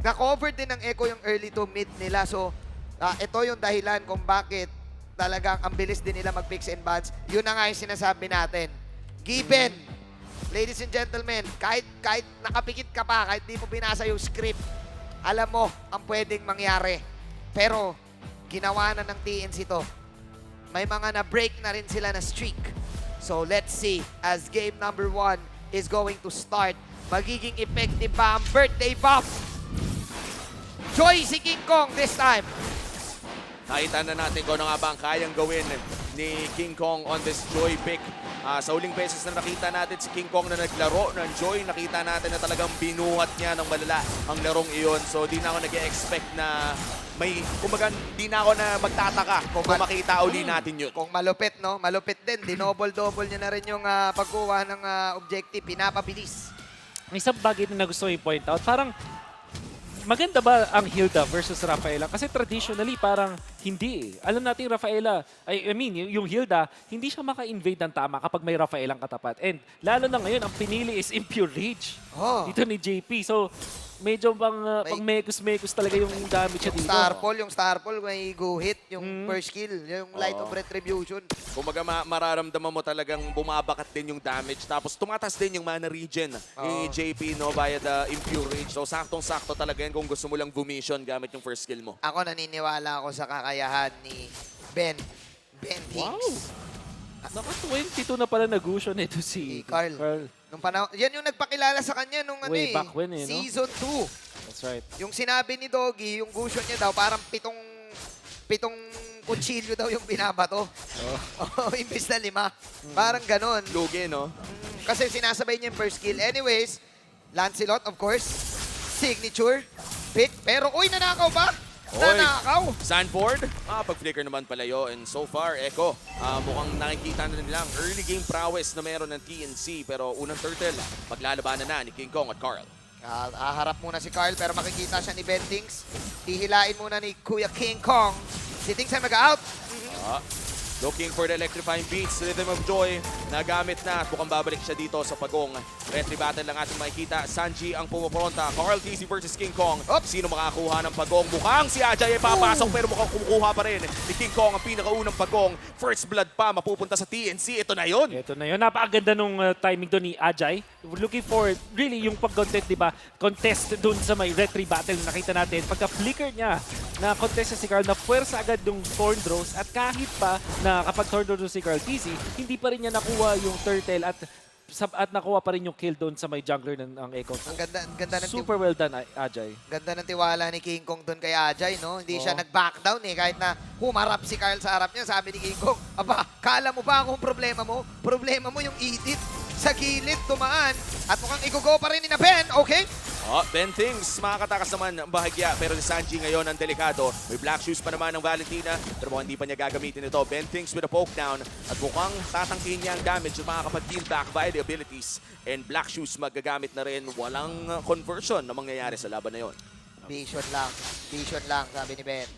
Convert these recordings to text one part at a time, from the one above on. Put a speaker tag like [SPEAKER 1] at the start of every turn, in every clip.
[SPEAKER 1] na-cover din ng Echo yung early to mid nila. So, ito yung dahilan kung bakit talagang ang bilis din nila mag-picks and bans. Yun na nga yung sinasabi natin. Given, ladies and gentlemen, kahit nakapikit ka pa, kahit di mo binasa yung script, alam mo ang pwedeng mangyari. Pero, ginawa na ng TNC to. May mga na-break na rin sila na streak. So, let's see as game number 1 is going to start. Magiging effective ba ang birthday buff? Joy si King Kong this time.
[SPEAKER 2] Nakita na natin kung ano nga ba ang kayang gawin ni King Kong on this Joy pick. Sa huling beses na nakita natin si King Kong na naglaro ng Joy, nakita natin na talagang binuhat niya ng malala ang larong iyon. So di na ako nag-expect na may, kumbaga, di na ako na magtataka kung makita uli natin yun.
[SPEAKER 1] Kung malupit, no? Malupit din. Dinobol-double niya na rin yung pagkuha ng objective. Pinapabilis.
[SPEAKER 3] May isang bagay na gusto ko i-point out. Parang, maganda ba ang Hilda versus Rafaela? Kasi traditionally, parang hindi eh. Alam natin Rafaela, I mean, yung Hilda, hindi siya maka-invade ng tama kapag may Rafaelang katapat. And lalo na ngayon, ang pinili is Impure Rage.
[SPEAKER 1] Oh.
[SPEAKER 3] Dito ni JP. So, medyo pang mekus-mekus talaga yung damage siya dito.
[SPEAKER 1] Yung Starfall, may go-hit, yung first kill, yung Light of Retribution.
[SPEAKER 2] Kumbaga mararamdaman mo talagang bumabakat din yung damage. Tapos tumatas din yung mana regen ni JP no, via the Impure Rage. So saktong-sakto talaga yan kung gusto mo lang bumission gamit yung first skill mo.
[SPEAKER 1] Ako naniniwala ako sa kakayahan ni Ben Hicks.
[SPEAKER 3] Wow! Naka 22 na pala na-gusion ito si
[SPEAKER 1] Carl. Nung panahon, yan yung nagpakilala sa kanya nung
[SPEAKER 3] Way back when no?
[SPEAKER 1] Season 2.
[SPEAKER 3] That's right.
[SPEAKER 1] Yung sinabi ni Doggy, yung gusion niya daw, parang pitong kutsilyo daw yung binabato. Oh. Imbis na 5. Parang ganon.
[SPEAKER 2] Lugi, no?
[SPEAKER 1] Kasi sinasabay niya yung first kill. Anyways, Lancelot, of course. Signature. Pick. Pero, uy, nanakaw ba? Nanakaw!
[SPEAKER 2] Sanford, pag-flicker naman palayo. And so far, Echo, mukhang nakikita na nila ang early game prowess na meron ng TNC. Pero unang turtle, maglalabanan na ni King Kong at Carl.
[SPEAKER 1] Aharap muna si Carl pero makikita siya ni Bentings. Hihilain muna ni Kuya King Kong. Si Tings ay mag-out.
[SPEAKER 2] Looking for the electrifying beats, Rhythm of Joy, nagamit na at mukhang babalik siya dito sa pagong. Retry battle lang ating makikita. Sanji ang pumupronta. Carl TC versus King Kong. Sino makakakuha ng pagong? Mukhang si Ajay ay papasok pero mukhang kumukuha pa rin ni King Kong ang pinakaunang pagong. First blood pa, mapupunta sa TNC. Ito na yun.
[SPEAKER 3] Ito na yun. Napakaganda nung timing doon ni Ajay. We're looking forward, really, yung pag-contest, di ba? Contest doon sa may retry battle na nakita natin. Pagka-flicker niya, na contest si Carl, na puwersa agad yung Thorn Draws at kahit pa na kapag Thorn Draws si Carl TC, hindi pa rin niya nakuha yung turtle at nakuha pa rin yung kill doon sa may jungler ng Echo.
[SPEAKER 1] Ang ganda ng
[SPEAKER 3] Super well done, Ajay.
[SPEAKER 1] ganda ng tiwala ni King Kong doon kay Ajay, no? Hindi siya nag-back down eh. Kahit na humarap si Carl sa harap niya, sabi ni King Kong, aba, kala mo ba kung problema mo? Problema mo yung edit sa gilid, tumaan. At mukhang i-go pa rin ni na Ben, okay?
[SPEAKER 2] Ben Things, makakatakas naman ang bahagya. Pero si Sanji ngayon ang delikado. May black shoes pa naman ng Valentina. Pero mukhang hindi pa niya gagamitin ito. Ben Things with a poke down. At mukhang tatangkihin niya ang damage at makakapag-deal back via the abilities. And black shoes magagamit na rin. Walang conversion na mangyayari sa laban na yon.
[SPEAKER 1] Vision lang, sabi ni Ben.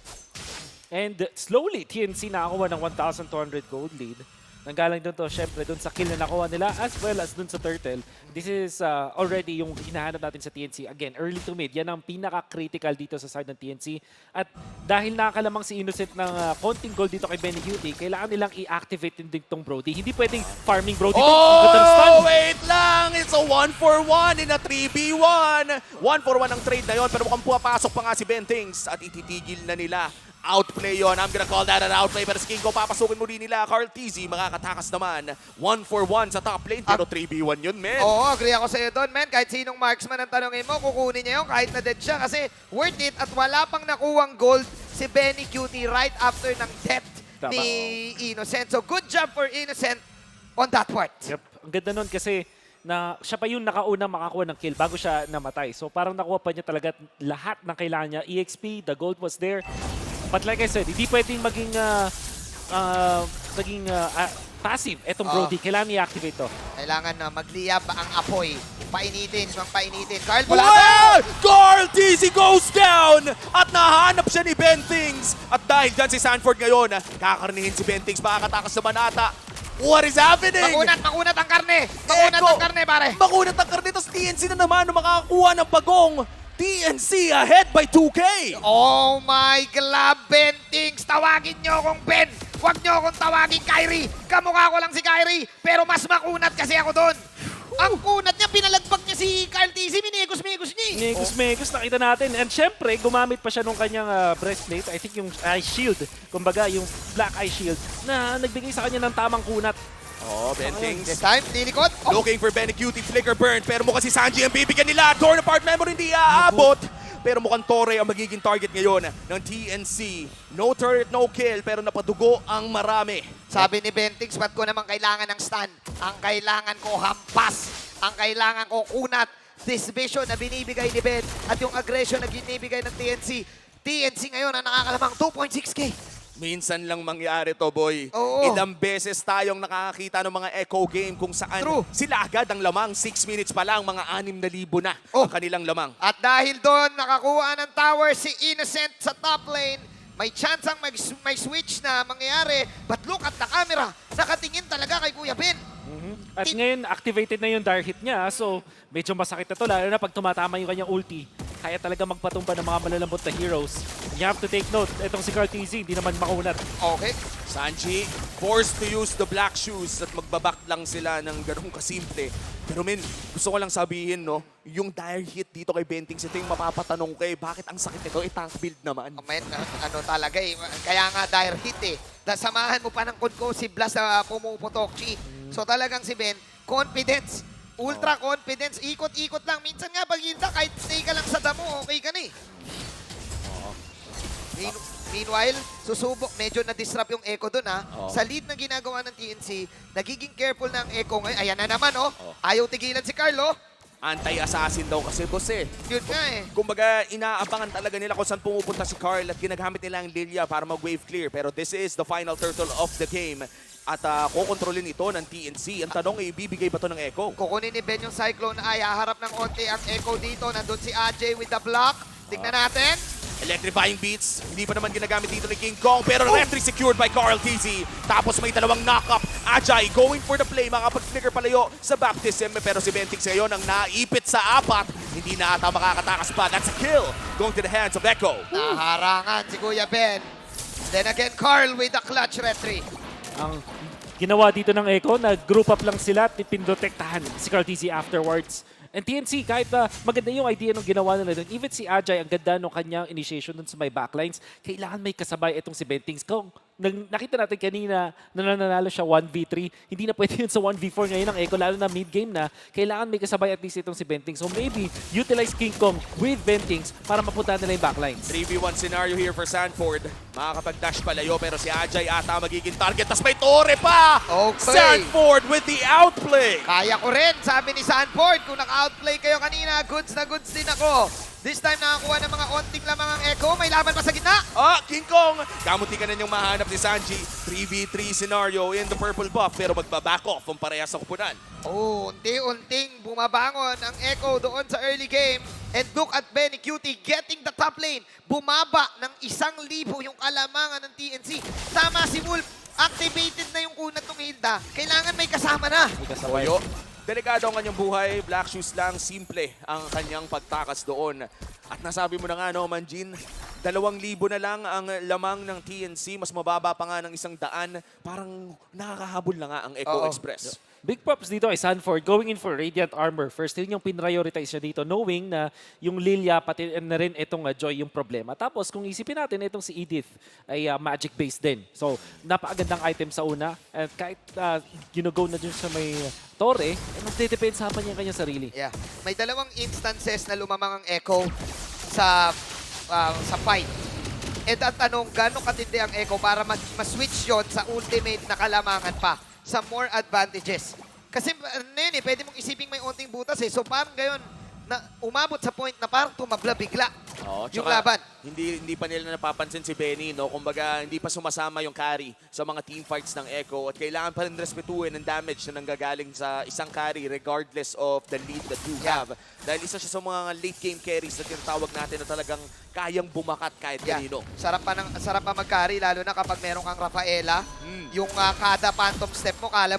[SPEAKER 3] And slowly, TNC nakakuha ng 1,200 gold lead. Nanggaling doon to, syempre, doon sa kill na nakuha nila as well as doon sa turtle. This is already yung hinahanap natin sa TNC. Again, early to mid. Yan ang pinaka-critical dito sa side ng TNC. At dahil nakakalamang si Innocent ng konting gold dito kay Benny Cutie, kailangan nilang i-activate din tong Brody. Hindi pwedeng farming Brody.
[SPEAKER 2] Oh, wait lang! It's a 1-for-1 in a 3v1. 1-for-1 ang trade na yon. Pero mukhang pumapasok pa nga si Ben Things at ititigil na nila. Outplay yon. I'm gonna call that an outplay. Pero si King Kong, papasukin mo rin nila. Carl TZ, makakatakas naman. 1-for-1 sa top lane. Pero 3v1 yun, men.
[SPEAKER 1] Oo, agree ako sa'yo doon, men. Kahit sinong marksman ang tanongin mo, kukunin niya yun kahit na dead siya. Kasi worth it at wala pang nakuwang gold si Benny Cutie right after ng death ni Innocent. So good job for Innocent on that part.
[SPEAKER 3] Yep. Ang ganda nun kasi na siya pa yung nakaunang makakuha ng kill bago siya namatay. So parang nakuha pa niya talaga lahat ng kailangan niya. EXP, the gold was there. But like I said, hindi pwedeng maging passive etong Brody. Kailangan i-activate to.
[SPEAKER 1] Kailangan na magliyab ang apoy. Painitin. Carl,
[SPEAKER 2] Well, Carl TZ goes down! At nahanap siya ni Ben Things. At dahil dyan si Sanford ngayon, kakarnihin si Ben Things. Makakatakas naman ata. What is happening?
[SPEAKER 1] Makunat ang karne.
[SPEAKER 2] Echo!
[SPEAKER 1] Pare.
[SPEAKER 2] Makunat ang karne. Tapos TNC na naman na makakakuha ng bagong. TNC ahead by 2K!
[SPEAKER 1] Oh my God, Ben Tings! Tawagin nyo akong Ben! Huwag nyo akong tawagin Kyrie! Kamukha ko lang si Kyrie, pero mas makunat kasi ako doon. Ang kunat niya, pinalagpag niya si Carl TC, minigos-migos niya eh.
[SPEAKER 3] Megus, nakita natin. And syempre, gumamit pa siya nung kanyang breastplate. I think yung eye shield. Kumbaga, yung black eye shield na nagbigay sa kanya ng tamang kunat.
[SPEAKER 2] Oh, Bentings.
[SPEAKER 1] This time, lilikot. Oh,
[SPEAKER 2] Looking for Benny Cutie, flicker burn. Pero mukhang si Sanji ang bibigyan nila. Torn apart memory hindi aabot. Pero mukhang Torre ang magiging target ngayon ng TNC. No turret, no kill, pero napadugo ang marami.
[SPEAKER 1] sabi ni Ben Tings, ba't ko naman kailangan ng stun? Ang kailangan ko hampas. Ang kailangan ko kunat. This vision na binibigay ni Ben at yung aggression na binibigay ng TNC. TNC ngayon ang nakakalamang 2.6K.
[SPEAKER 2] Minsan lang mangyari to, boy.
[SPEAKER 1] Oo.
[SPEAKER 2] Ilang beses tayong nakakakita ng mga echo game kung saan
[SPEAKER 1] True.
[SPEAKER 2] sila agad ang lamang. 6 minutes pa lang, mga 6,000 na
[SPEAKER 1] Oh.
[SPEAKER 2] ang kanilang lamang.
[SPEAKER 1] At dahil doon, nakakuha ng tower si Innocent sa top lane. May chance ang may switch na mangyayari. But look at the camera. Nakatingin talaga kay Kuya Ben.
[SPEAKER 3] At ngayon, activated na yung Dire Hit niya. So, medyo masakit na to. Lalo na pag tumatama yung kanyang ulti. Kaya talaga magpatumba ng mga malalambot na heroes. You have to take note. Itong si Carl TZ, hindi naman makunat.
[SPEAKER 1] Okay.
[SPEAKER 2] Sanji, forced to use the black shoes at magbaback lang sila ng ganung kasimple. Pero men, gusto ko lang sabihin, no, yung dire hit dito kay Bentings, ito yung mapapatanong kay bakit ang sakit nito? Tank build naman.
[SPEAKER 1] Man, ano talaga eh. Kaya nga dire hit eh. Samahan mo pa ng si Blas na pumuputok, Chi. So talagang si Ben, confidence. Ultra confidence. Ikot-ikot lang. Minsan nga pag hinta, kahit stay ka lang sa damo, okay ka na eh. Meanwhile, susubok, medyo na-disrupt yung Echo dun ha.
[SPEAKER 2] Oo.
[SPEAKER 1] Sa lead na ginagawa ng TNC, nagiging careful ng Echo ngayon. Ayan na naman oh. Ayaw tigilan si Carlo.
[SPEAKER 2] Anti-assassin daw kasi boss eh.
[SPEAKER 1] Yun nga eh.
[SPEAKER 2] Kumbaga, inaabangan talaga nila kung saan pumupunta si Carl at ginagamit nila ang Lilia para mag-wave clear. Pero this is the final turtle of the game. At kukontrolin ito ng TNC. Ang tanong ay, ibibigay ba ito ng Echo?
[SPEAKER 1] Kukunin ni Ben yung Cyclone ay haharap ng onti ang Echo dito. Nandun si Ajay with the block. Tignan natin.
[SPEAKER 2] Electrifying beats, hindi pa naman ginagamit dito ni King Kong, pero electric secured by Carl TZ. Tapos may dalawang knock-up. Ajay going for the play, makapag-flicker palayo sa baptism. Pero si Bentix ngayon ang naipit sa apat. Hindi na ata makakatakas pa. That's a kill going to the hands of Echo.
[SPEAKER 1] Naharangan si Kuya Ben. Then again, Carl with the clutch retry.
[SPEAKER 3] Ang ginawa dito ng Echo, nag-group up lang sila at pinotektahan si Carl TZ afterwards. And TNC, kahit maganda yung idea nung ginawa nila doon, even si Ajay, ang ganda nung kanyang initiation doon sa may backlines, kailangan may kasabay itong si Bentings. Kung nakita natin kanina na nananalo siya 1v3, hindi na pwede yun sa 1v4 ngayon ng Echo, lalo na mid-game na, kailangan may kasabay at least itong si Bentings. So maybe, utilize King Kong with Bentings para mapuntahan nila yung backlines.
[SPEAKER 2] 3v1 scenario here for Sanford. Makakapag-dash palayo pero si Ajay ata magiging target. Tapos may Torre pa!
[SPEAKER 1] Okay.
[SPEAKER 2] Sanford with the outplay!
[SPEAKER 1] Kaya ko rin, sabi ni Sanford. Kung naka-outplay kayo kanina, goods na goods din ako. This time nakakuha ng mga onting lamang ang Echo. May laban pa sa gitna.
[SPEAKER 2] King Kong! Kamuti ka na niyang mahanap ni Sanji. 3v3 scenario in the purple buff pero magbaback off ang parehas sa kupunan.
[SPEAKER 1] Oh, unti-unting bumabangon ang Echo doon sa early game. And look at Benny Cutie getting the top lane. Bumaba ng 1,000 yung kalamangan ng TNC. Tama si Wolf. Activated na yung kunat ng Hilda. Kailangan may kasama na.
[SPEAKER 3] May kasabay.
[SPEAKER 2] Tuyo. Delikado ang kanyang buhay. Black shoes lang. Simple ang kanyang pagtakas doon. At nasabi mo na nga, no, Manjin, 2,000 na lang ang lamang ng TNC. Mas mababa pa nga ng 100. Parang nakakahabol na nga ang Echo
[SPEAKER 1] Oo.
[SPEAKER 2] Express.
[SPEAKER 3] Big props dito kay Sanford going in for Radiant Armor. First, yun yung pinrioritize siya dito, knowing na yung Lilia pati na rin itong Joy yung problema. Tapos kung isipin natin, itong si Edith ay magic-based din. So, napakagandang item sa una. At kahit ginugo na dun sa may Torre, nagdedepensahan niya ang kanyang sarili.
[SPEAKER 1] Yeah. May dalawang instances na lumamang ang Echo sa fight. E tanong, gano'ng katindi ang Echo para ma-switch yun sa ultimate na kalamangan pa sa more advantages. Kasi ano yun eh, pwede mong isiping may unting butas eh. So parang gayon, na umabot sa point na parang tumabla bigla yung
[SPEAKER 2] tsaka
[SPEAKER 1] laban.
[SPEAKER 2] Hindi pa nila napapansin si Benny, no? Kumbaga, hindi pa sumasama yung carry sa mga team fights ng Echo at kailangan pa rin respetuhin ang damage na nanggagaling sa isang carry regardless of the lead that you have. Dahil isa siya sa mga late game carries na tinatawag natin na talagang kayang bumakat kahit kanino.
[SPEAKER 1] Sarap pa mag-carry, lalo na kapag meron kang Rafaela. Yung kada phantom step mo, kala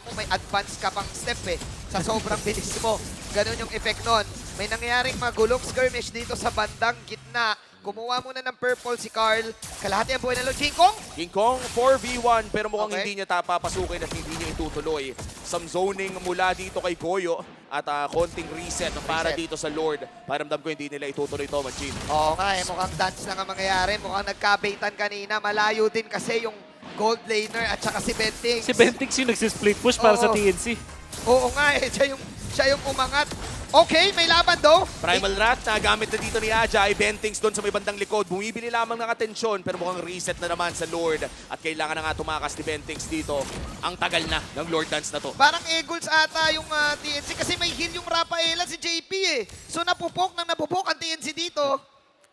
[SPEAKER 1] mo may advance ka pang step eh. Sa sobrang bilis mo. Ganun yung effect nun. May nangyaring magulong skirmish dito sa bandang gitna. Kumuha muna ng purple si Carl. Kalahati ang buhay ng Lord King Kong.
[SPEAKER 2] King Kong 4v1 pero mukhang
[SPEAKER 1] Okay.
[SPEAKER 2] hindi niya papasukin at hindi niya itutuloy. Some zoning mula dito kay Goyo at konting reset para dito sa Lord. Paramdam ko hindi nila itutuloy to, Majin.
[SPEAKER 1] Oo nga eh, mukhang dance lang ang mangyayari. Mukhang nagkabaitan kanina. Malayo din kasi yung gold laner at saka si Bentings.
[SPEAKER 3] Si Bentix yung nagsisplit push para sa
[SPEAKER 1] Oo.
[SPEAKER 3] TNC.
[SPEAKER 1] Oo nga eh, siya yung umangat. Okay, may laban daw.
[SPEAKER 2] Primal Rat na gamit na dito ni Ajay. Bentings doon sa may bandang likod. Bumibili lamang ng atensyon pero mukhang reset na naman sa Lord. At kailangan na nga tumakas ni Bentings dito. Ang tagal na ng Lord Dance na to.
[SPEAKER 1] Parang Eagles ata yung TNC kasi may heal yung Rafaela si JP eh. So napupok ang TNC dito.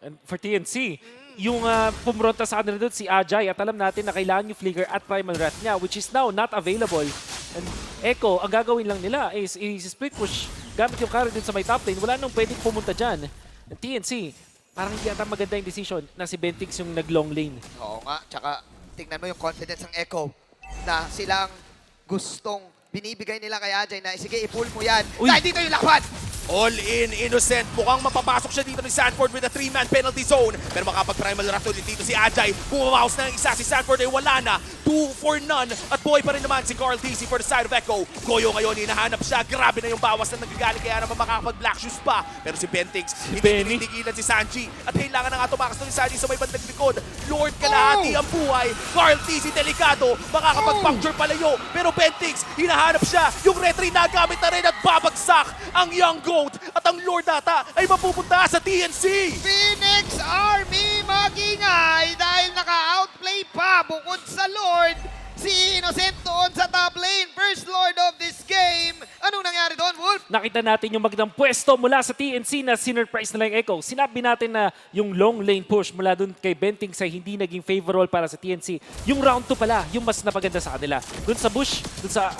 [SPEAKER 3] And for TNC, yung pumronta sa kanila doon si Ajay at alam natin na kailangan yung Flicker at Primal Wrath niya which is now not available. And Echo, ang gagawin lang nila is split push gamit yung carry dun sa may top lane. Wala nang pwedeng pumunta dyan. And TNC, parang hindi yata maganda yung decision na si Bentix yung nag-long lane.
[SPEAKER 1] Oo nga, tsaka tingnan mo yung confidence ng Echo na silang gustong binibigay nila kay Ajay na sige, i-pull mo yan.
[SPEAKER 3] Uy.
[SPEAKER 1] Dahil dito yung laban!
[SPEAKER 2] All in, Innocent. Mukhang mapapasok siya dito ni Sanford with a 3-man penalty zone. Pero makapag-Primal Wrath ulit dito si Ajay. Bumabawas na ang isa. Si Sanford ay wala na. 2 for none. At buhay pa rin naman si Carl DC for the side of Echo. Goyo ngayon, hinahanap siya. Grabe na yung bawas na nagagaling. Kaya naman makakapag-Black Shoes pa. Pero si Bentix, hindi
[SPEAKER 3] Benny.
[SPEAKER 2] tinitigilan si Sanji. At kailangan na nga tumakas na ni Sanji sa may bandang likod. Lord kalahati ang buhay. Carl DC delikado. Makakapag-puncture palayo. Pero Bentix, hinahanap siya. Yung retry nagamit na rin at babagsak ang Young Goat. At ang Lord ata ay mapupunta sa TNC.
[SPEAKER 1] Phoenix Army magingay dahil naka-outplay pa bukod sa Lord. Si Innocent doon sa top lane. First Lord of this game. Anong nangyari doon, Wolf?
[SPEAKER 3] Nakita natin yung magandang pwesto mula sa TNC na sinurprise na lang yung Echo. Sinabi natin na yung long lane push mula dun kay Bentings ay hindi naging favorable para sa TNC. Yung round 2 pala, yung mas napaganda sa kanila. Dun sa bush,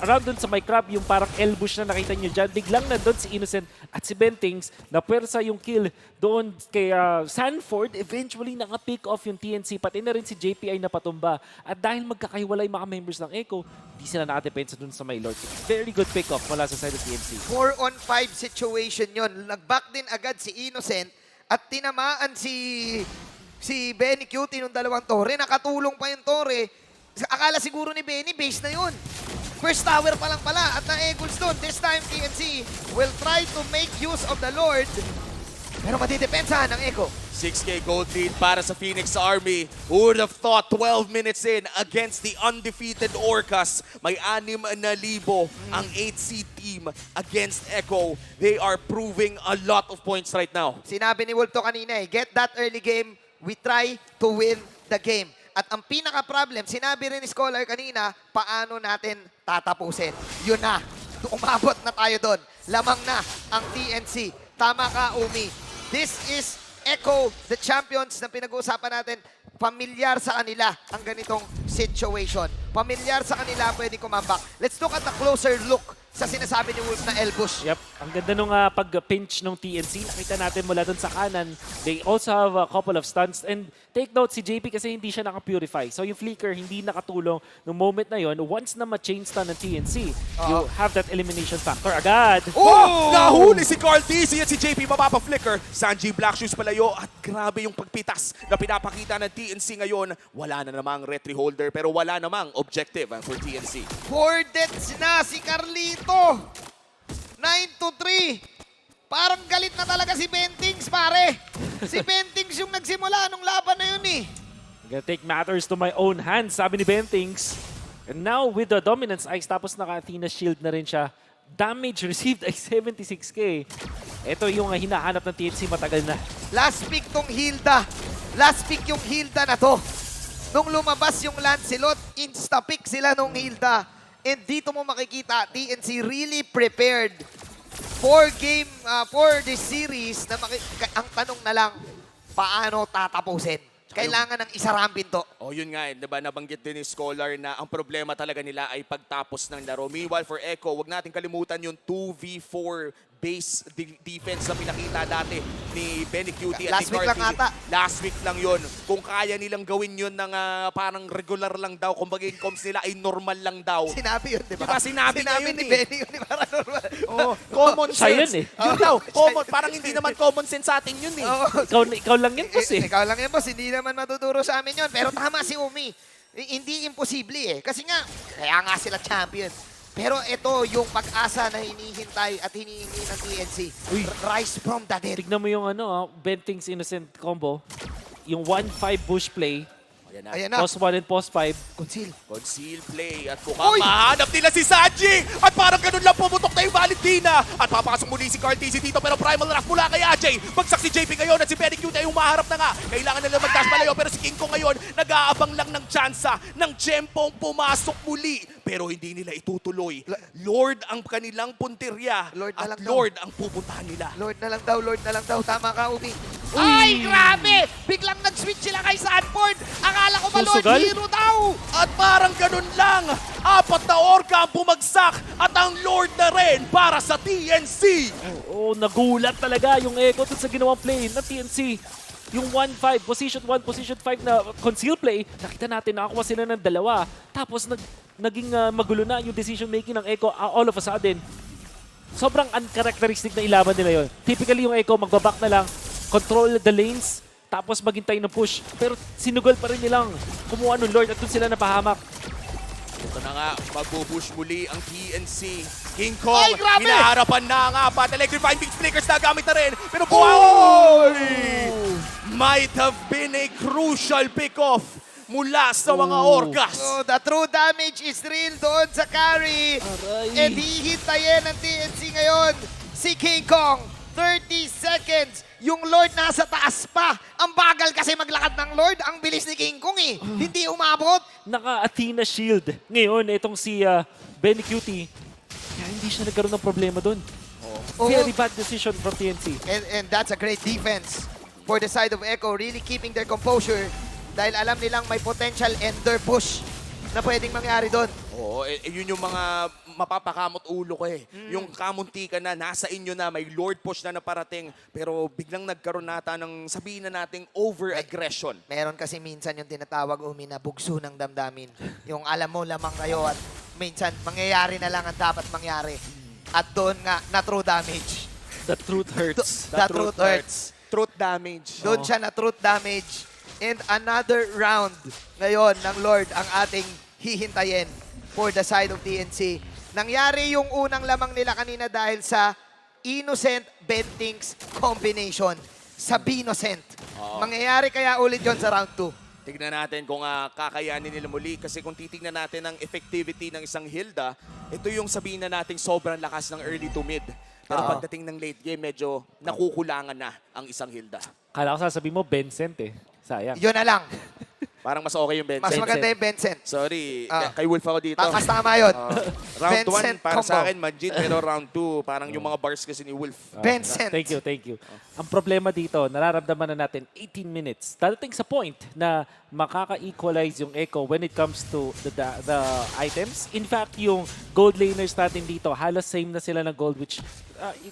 [SPEAKER 3] around dun sa my crab, yung parang L-bush na nakita nyo dyan, biglang nandun si Innocent at si Bentings na pwersa yung kill doon kay Sanford. Eventually, naka-pick off yung TNC. Pati na rin si JP ay napatumba. At dahil magkakahiwalay mga members ng Echo, di sila nakadepensa dun sa my Lord. Very good pick off mula sa side of TNC.
[SPEAKER 1] 4-on-5 situation yon. Nag-back din agad si Innocent at tinamaan si Benny Cutie nung dalawang tore. Nakatulong pa yung tore. Akala siguro ni Benny, base na yun. First tower pa lang pala at na-eagles doon. This time, TNC will try to make use of the Lord. Pero matidepensahan ng Echo.
[SPEAKER 2] 6K gold lead para sa Phoenix Army. Who would have thought 12 minutes in against the undefeated Orcas, may 6,000 ang 8C team against Echo. They are proving a lot of points right now.
[SPEAKER 1] Sinabi ni Wolf to kanina eh, get that early game, we try to win the game. At ang pinaka-problem, sinabi rin ni Scholar kanina, paano natin tatapusin. Yun na, umabot na tayo doon. Lamang na ang TNC. Tama ka, Umi. This is Echo, the champions na pinag-uusapan natin. Pamilyar sa kanila ang ganitong situation. Pamilyar sa kanila pwede kumambak. Let's look at the closer look sa sinasabi ni Wolf na Elbush.
[SPEAKER 3] Yep, ang ganda nung pag-pinch ng TNC. Nakita natin mula dun sa kanan. They also have a couple of stunts. And take note, si JP kasi hindi siya naka-purify. So yung flicker hindi nakatulong nung moment na yon. Once na ma-chain stun ng TNC, you have that elimination factor agad.
[SPEAKER 2] Oh! Nahuli si Carl DC at si JP mapapa-flicker. Sanji Black Shoes palayo at grabe yung pagpitas na pinapakita ng TNC ngayon. Wala na namang retry holder pero wala namang objective for TNC.
[SPEAKER 1] 4 deaths na si Carlito. 9-3. Parang galit na talaga si Bentings, pare. Si Bentings yung nagsimula nung laban na yun eh.
[SPEAKER 3] I'm gonna take matters to my own hands, sabi ni Bentings. And now with the Dominance Ice, tapos naka-Athena Shield na rin siya. Damage received ay 76k. Ito yung hinahanap ng TNC matagal na.
[SPEAKER 1] Last pick tong Hilda. Last pick yung Hilda na to. Nung lumabas yung Lancelot, insta-pick sila nung Hilda. And dito mo makikita, TNC really prepared for this series. Na ang tanong na lang, paano tatapusin? Kailangan ng isarambin to.
[SPEAKER 2] Oh, yun nga, diba, nabanggit din ni Scholar na ang problema talaga nila ay pagtapos ng laro. Meanwhile, for Echo, wag natin kalimutan yung 2v4 base defense na pinakita dati ni Benny Cutie at
[SPEAKER 1] Last
[SPEAKER 2] ni
[SPEAKER 1] week lang
[SPEAKER 2] Carl
[SPEAKER 1] ata.
[SPEAKER 2] Last week lang yun. Kung kaya nilang gawin yun ng parang regular lang daw, kumbaga yung comms nila ay normal lang daw.
[SPEAKER 1] Sinabi yun, di ba?
[SPEAKER 2] Diba, sinabi niya yun
[SPEAKER 1] ni
[SPEAKER 2] eh.
[SPEAKER 1] Benny yun, di ba? Normal.
[SPEAKER 2] Oh, common
[SPEAKER 3] Siya
[SPEAKER 2] sense.
[SPEAKER 3] yun eh.
[SPEAKER 2] Yun daw, common, parang hindi naman common sense sa atin yun eh.
[SPEAKER 1] Oo.
[SPEAKER 3] Ikaw lang yun, boss eh.
[SPEAKER 1] Ikaw lang yan, boss. Hindi naman matuturo sa amin yun. Pero tama si Umi. Hindi imposible eh. Kasi nga, kaya nga sila champion. Pero ito yung pag-asa na hinihintay at hinihingi ng TNC.
[SPEAKER 3] Uy.
[SPEAKER 1] Rise from the dead.
[SPEAKER 3] Tignan mo yung Bentings Innocent combo. Yung 1-5 bush play.
[SPEAKER 2] Ayan na.
[SPEAKER 1] Ayan na.
[SPEAKER 3] Post 1 and post 5.
[SPEAKER 1] Conceal.
[SPEAKER 2] Conceal play at
[SPEAKER 1] Uy!
[SPEAKER 2] mukhang mahanap nila si Sanji at parang ganun lang pumutok na yung Valentina at papasok muli si Carl TZ dito pero Primal Wrath mula kay AJ. Bagsak si JP ngayon at si Benny Cute ay umaharap na nga. Kailangan nila mag-dash palayo pero si King Kong ngayon nag-aabang lang ng tsansa ng Jempong pumasok muli pero hindi nila itutuloy. Lord ang kanilang punteriya
[SPEAKER 1] Lord na
[SPEAKER 2] at
[SPEAKER 1] lang daw.
[SPEAKER 2] Lord ang pupuntahan nila.
[SPEAKER 1] Lord na lang daw, Lord na lang daw. Tama ka, Umi.
[SPEAKER 3] Uy!
[SPEAKER 1] Ay, grabe! Biglang nag-switch sila kay Sanford. Akala ko ba Lord
[SPEAKER 3] Susugal?
[SPEAKER 1] Hero daw?
[SPEAKER 2] At parang ganun lang, 4 na orca ang bumagsak at ang Lord na rin para sa TNC.
[SPEAKER 3] Oo, nagulat talaga yung Echo dun sa ginawang play ng TNC. Yung 1-5, position 1, position 5 na conceal play, nakita natin nakakuha sila ng dalawa. Tapos naging magulo na yung decision making ng Echo all of a sudden. Sobrang uncharacteristic na ilaban nila yon. Typically yung Echo magbaback na lang, control the lanes, tapos maghintay ng push. Pero sinugal pa rin nilang kumuha ng Lord at doon sila napahamak.
[SPEAKER 2] Ito na nga, magbubush muli ang TNC. King Kong,
[SPEAKER 1] Ay, grabe!
[SPEAKER 2] hinaharapan na nga pa. Electrifying Beat Flickers na gamit na rin. Pero buhay! Might have been a crucial pick-off mula sa mga orcas.
[SPEAKER 1] So, the true damage is real doon sa carry.
[SPEAKER 3] Aray.
[SPEAKER 1] And hihintayin ng TNC ngayon si King Kong. 30 seconds. Yung Lord nasa taas pa. Ang bagal kasi maglakad ng Lord. Ang bilis ni King Kong eh. Hindi umabot.
[SPEAKER 3] Naka-Athena shield. Ngayon, itong si Benny Cutie, kaya hindi siya nagkaroon ng problema doon.
[SPEAKER 1] Oo.
[SPEAKER 3] Very bad decision from TNC.
[SPEAKER 1] And that's a great defense for the side of Echo. Really keeping their composure dahil alam nilang may potential ender push na pwedeng mangyari doon.
[SPEAKER 2] Oo, yun yung mga mapapakamot ulo ko eh. Yung kamuntikan na, nasa inyo na, may Lord push na naparating, pero biglang nagkaroon nata ng sabihin na nating over-aggression.
[SPEAKER 1] Meron kasi minsan yung tinatawag Umi na bugso ng damdamin. Yung alam mo lamang kayo at minsan mangyayari na lang ang dapat mangyari. At doon nga, na true damage.
[SPEAKER 3] The truth hurts.
[SPEAKER 1] The truth hurts.
[SPEAKER 2] Truth damage.
[SPEAKER 1] Doon siya na truth damage. And another round ngayon ng Lord ang ating hihintayin for the side of TNC. Nangyari yung unang lamang nila kanina dahil sa Innocent Bentings combination sa Binocent. Mangyayari kaya ulit yon sa round 2.
[SPEAKER 2] Tignan natin kung kakayanin nila muli kasi kung titignan natin ang effectivity ng isang Hilda, ito yung sabihin na nating sobrang lakas ng early to mid. Pero
[SPEAKER 1] Oo.
[SPEAKER 2] pagdating ng late game, medyo nakukulangan na ang isang Hilda.
[SPEAKER 3] Kala ko sasabihin mo, Vincent eh. Sayang.
[SPEAKER 1] Yun na lang.
[SPEAKER 2] Parang mas okay yung
[SPEAKER 1] Mas
[SPEAKER 2] Vincent.
[SPEAKER 1] maganda yung Vincent.
[SPEAKER 2] Sorry,
[SPEAKER 1] Ah.
[SPEAKER 2] kay Wolf ako dito.
[SPEAKER 1] Mas tama yun.
[SPEAKER 2] Round 1
[SPEAKER 1] Vincent
[SPEAKER 2] para sa
[SPEAKER 1] combo.
[SPEAKER 2] akin, Majid, pero round 2, parang yung mga bars kasi ni Wolf.
[SPEAKER 1] Vincent.
[SPEAKER 3] Thank you, thank you. Ang problema dito, nararamdaman na natin 18 minutes. Dadating sa point na makaka-equalize yung Echo when it comes to the items. In fact, yung gold laners natin dito, halos same na sila ng gold, which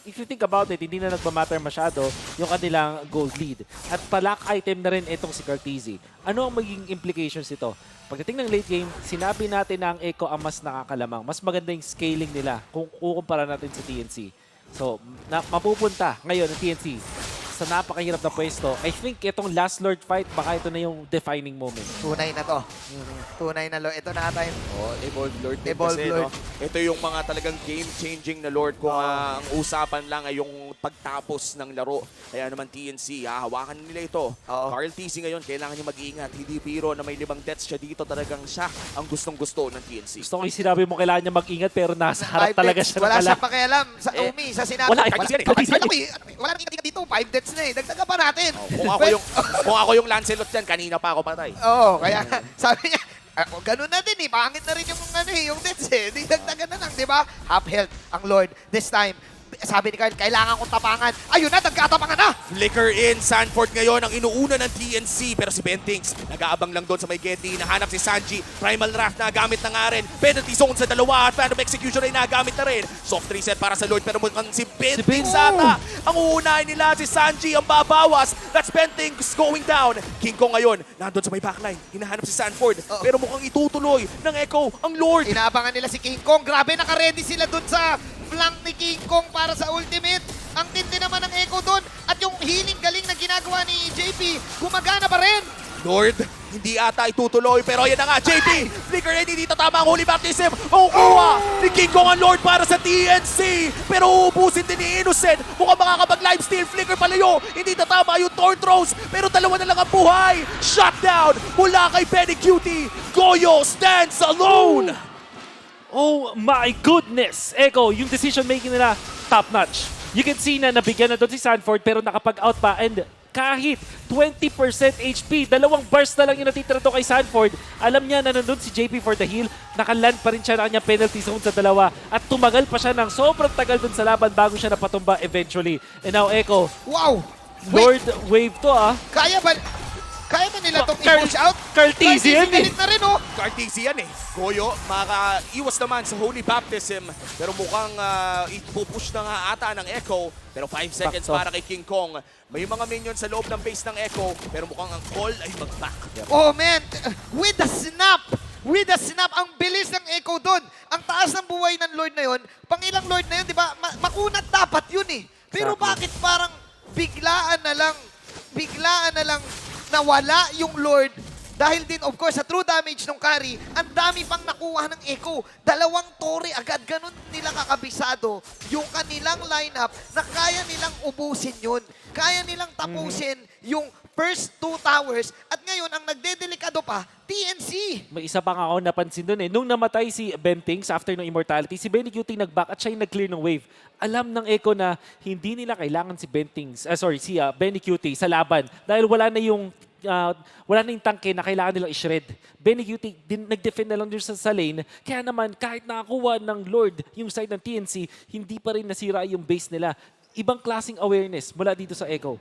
[SPEAKER 3] if you think about it, hindi na nagmamatter masyado yung kanilang gold lead. At palak item na rin itong si Carteezy. Ano ang magiging implications ito? Pagdating ng late game, sinabi natin na ang Echo ang mas nakakalamang. Mas maganda yung scaling nila kung kukumpara natin sa TNC. So, mapupunta ngayon ang TNC sa napakahirap na pwesto. I think itong last Lord fight, baka ito na yung defining moment.
[SPEAKER 1] Tunay na to. Tunay na Lord. Ito na tayo.
[SPEAKER 2] Oh, Evolved Lord din
[SPEAKER 1] Evolved
[SPEAKER 2] kasi,
[SPEAKER 1] Lord.
[SPEAKER 2] no? Ito yung mga talagang game-changing na Lord kung ang usapan lang ay yung pagtapos ng laro. Kaya naman TNC, hahawakan nila ito.
[SPEAKER 1] Oo.
[SPEAKER 2] Carl TC ngayon, kailangan niya mag-iingat. Hindi biro na may 5 deaths siya dito. Talagang siya ang gustong-gusto ng TNC.
[SPEAKER 3] Gusto ko yung sinabi mo kailangan niya mag-ingat pero nasa harap
[SPEAKER 1] Five
[SPEAKER 3] talaga
[SPEAKER 1] deaths.
[SPEAKER 3] siya
[SPEAKER 1] Wala
[SPEAKER 3] pala.
[SPEAKER 1] siyang pakialam sa Umi, sa sinabi.
[SPEAKER 3] Wala,
[SPEAKER 1] Wala nang ingat dito. 5 deaths na eh. Dagdagan pa natin.
[SPEAKER 2] Kung ako yung Lancelot dyan, kanina pa ako patay.
[SPEAKER 1] Oo, kaya sabi niya, ganun na din eh. Pangit na rin yung, yung deaths eh. Di dagdagan na lang, di ba? Half health ang Lord this time. sabi ni Kyle, kailangan kong tapangan. Ayun na, nagkatapangan na!
[SPEAKER 2] Flicker in, Sanford ngayon ang inuuna ng TNC. Pero si Bentings, nag-aabang lang doon sa may Getty. Nahanap si Sanji, Primal Wrath na gamit na nga rin. Penalty zone sa dalawa at Phantom Execution ay nagamit na rin. Soft reset para sa Lord pero mukhang si Bentings ata. Ang uunahin nila si Sanji ang babawas. That's Bentings going down. King Kong ngayon, nandun sa may backline. Hinahanap si Sanford. Pero mukhang itutuloy ng Echo ang Lord.
[SPEAKER 1] Inaabangan nila si King Kong. Grabe, naka-ready sila dun sa flank ni King Kong para sa ultimate. Ang tindi naman ng Echo dun. At yung healing galing na ginagawa ni JP, gumagana pa rin.
[SPEAKER 2] Lord, hindi ata itutuloy pero ayan na nga, JP! Flicker ready dito, tama ang Holy Baptism! Makukuha ni King Kong ang Lord para sa TNC! Pero uubusin din ni Innocent! Mukhang makakapag-live steal, Flicker palayo! Hindi tatama yung Thorn Throws, pero dalawa na lang ang buhay! Shutdown mula kay Benny Cutie! Goyo stands alone!
[SPEAKER 3] Oh my goodness! Echo, yung decision making nila, top notch. You can see na nabigyan na doon si Sanford pero nakapag-out pa and kahit 20% HP, dalawang burst na lang yung natitira to kay Sanford. Alam niya na nandun si JP for the heal, nakaland pa rin siya na kanyang penalty zone sa dalawa at tumagal pa siya ng sobrang tagal dun sa laban bago siya napatumba eventually. And now Echo,
[SPEAKER 1] Wow!
[SPEAKER 3] Lord Wave to
[SPEAKER 1] Kaya ba nila itong
[SPEAKER 3] Carl-
[SPEAKER 1] i-push out?
[SPEAKER 3] Cartesian
[SPEAKER 1] galit na rin, oh!
[SPEAKER 2] Cartesian eh. Goyo, makaiwas naman sa Holy Baptism. Pero mukhang ipupush na nga ata ng Echo. Pero 5 seconds
[SPEAKER 3] Back to.
[SPEAKER 2] para kay King Kong. May mga minions sa loob ng base ng Echo. Pero mukhang ang call ay mag-back.
[SPEAKER 1] Oh man, with the snap, ang bilis ng Echo doon. Ang taas ng buhay ng Lord na yon, pang ilang Lord na yun, di ba? Makunat dapat yun eh. Pero
[SPEAKER 3] Exactly.
[SPEAKER 1] bakit parang biglaan na lang nawala yung Lord dahil din, of course, sa true damage ng carry, ang dami pang nakuha ng Echo. Dalawang tore agad, ganun nila kakabisado yung kanilang lineup na kaya nilang ubusin yun. Kaya nilang tapusin yung first 2 towers at ngayon, ang nagdedelikado pa, TNC.
[SPEAKER 3] may isa pa nga ako napansin doon eh. Nung namatay si Bentings after ng immortality, si Benny Cutie nag-back at siya yung nag-clear ng wave. Alam ng Echo na hindi nila kailangan si Benny Cutie sa laban dahil wala na yung tangke na kailangan nilang i-shred. Benny Cutie nag-defend na lang dun sa lane. Kaya naman, kahit nakakuha ng Lord yung side ng TNC, hindi pa rin nasira yung base nila. Ibang klaseng awareness mula dito sa Echo.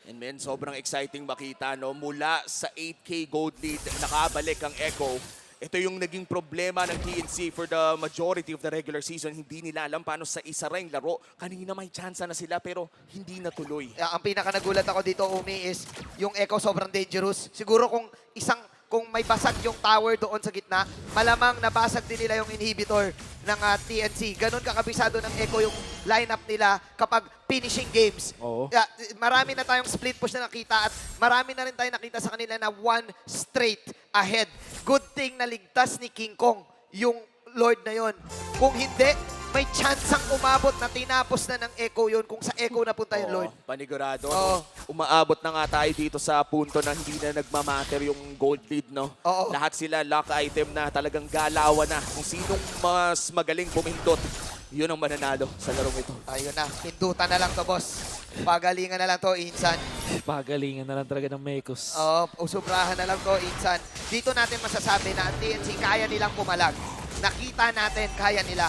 [SPEAKER 2] And men, sobrang exciting makita, no? Mula sa 8K gold lead, nakabalik ang Echo. Ito yung naging problema ng TNC for the majority of the regular season. Hindi nila alam paano sa isa ring laro. Kanina may chance na sila pero hindi natuloy.
[SPEAKER 1] Ang pinaka nagulat ako dito, Umi, is yung Echo sobrang dangerous. Siguro kung may basag yung tower doon sa gitna, malamang nabasag din nila yung inhibitor ng TNC. Ganon kakabisado ng Echo yung lineup nila kapag finishing games.
[SPEAKER 3] Oo.
[SPEAKER 1] Marami na tayong split push na nakita at marami na rin tayong nakita sa kanila na one straight ahead. Good thing na ligtas ni King Kong yung Lord na yon. Kung hindi, may chance ang umabot na tinapos na ng Echo yun kung sa Echo napunta yung Lord.
[SPEAKER 2] Panigurado.
[SPEAKER 1] Oo.
[SPEAKER 2] Umaabot na nga tayo dito sa punto na hindi na nagmamatter yung gold lead, no?
[SPEAKER 1] Oo.
[SPEAKER 2] Lahat sila lock item na, talagang galawan na. Kung sinong mas magaling pumindot, yun ang mananalo sa larong ito.
[SPEAKER 1] Ayun na, pindutan na lang to, boss. Pagalingan na lang to, Insan.
[SPEAKER 3] Pagalingan na lang talaga ng Mekos.
[SPEAKER 1] Usubrahan na lang to, Insan. Dito natin masasabi na ang TNC kaya nilang pumalag. Nakita natin, kaya nila.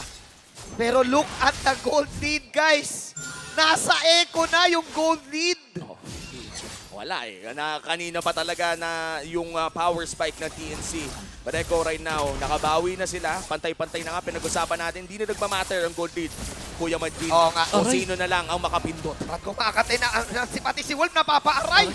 [SPEAKER 1] Pero look at the gold lead, guys. Nasa Echo na yung gold lead.
[SPEAKER 2] Wala eh. Kanina pa talaga na yung power spike ng TNC. But Echo right now, nakabawi na sila. Pantay-pantay na nga. Pinag-usapan natin. Hindi na nagmamatter ang gold lead. Kuya Madrid.
[SPEAKER 1] Oo nga.
[SPEAKER 2] O sino na lang ang makapindot.
[SPEAKER 1] Pag kumakatay na, pati si Wolf napapaaray.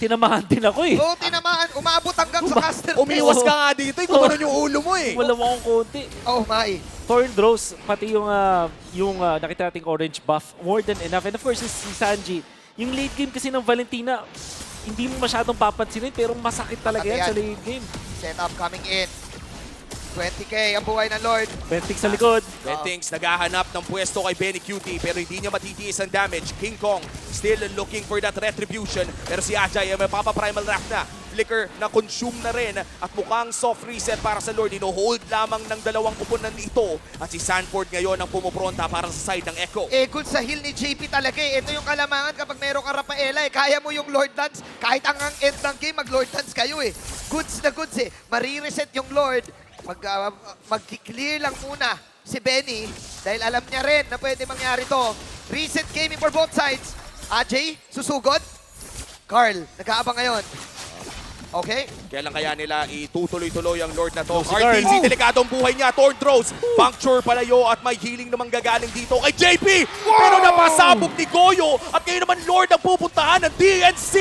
[SPEAKER 3] Tinamahan din ako eh.
[SPEAKER 1] Oo, tinamaan. Umabot hanggang sa caster.
[SPEAKER 2] Umiwas ka nga dito. Gumanon yung ulo mo eh.
[SPEAKER 3] Wala mo akong konti.
[SPEAKER 1] Oh, my.
[SPEAKER 3] Thorn Throws, pati yung nakita nating orange buff, more than enough. And of course, si Sanji, yung late game kasi ng Valentina, hindi mo masyadong papansinin, pero masakit talaga yan sa late game.
[SPEAKER 1] Setup coming in. 20K ang buhay ng Lord.
[SPEAKER 3] Bentix sa likod.
[SPEAKER 2] Bentings naghahanap ng pwesto kay Benny Cutie pero hindi niya matitiis ang damage. King Kong still looking for that retribution pero si Ajay ay mapapa-primal wrath na. Flicker na consume na rin at mukhang soft reset para sa Lord. Ino-hold lamang ng dalawang kupunan ito at si Sanford ngayon ang pumupronta para sa side ng Echo.
[SPEAKER 1] Good sa heal ni JP talaga eh. Ito yung kalamangan kapag meron ka Rafaela eh. Kaya mo yung Lord Dance. Kahit ang end ng game, mag-Lord Dance kayo eh. Goods na goods eh. Marireset yung Lord. Mag-clear lang muna si Benny, dahil alam niya rin na pwede mangyari to. Reset gaming for both sides. Ajay, susugod. Carl, nag-aabang ngayon. Okay.
[SPEAKER 2] Kailan kaya nila itutuloy-tuloy ang Lord na to?
[SPEAKER 3] Si Carl.
[SPEAKER 2] RTZ, delikadong buhay niya. Torn throws, puncture palayo at may healing namang gagaling dito kay JP. Pero napasabog ni Goyo at ngayon naman Lord ang pupuntahan ng DNC.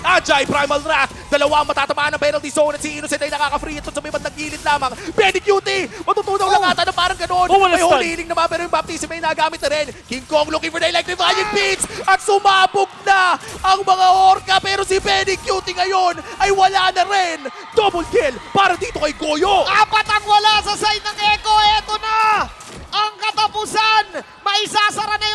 [SPEAKER 2] Ajay, Primal Wrath. Dalawa matatamaan ng penalty zone at si Innocent ay nakaka-free ito sa may bandang gilid lamang. Benny Cutie, matutunaw lang ata na parang ganon.
[SPEAKER 3] walang
[SPEAKER 2] May
[SPEAKER 3] stun.
[SPEAKER 2] holy healing naman pero yung baptism ay nagamit na rin. King Kong looking for the electrifying beats at sumabog na ang mga orca pero si Benny Cutie ngayon ay wala na rin. Double kill para dito kay Goyo.
[SPEAKER 1] Apat ang wala sa side ng Echo. Eto na ang katapusan. Maisasara na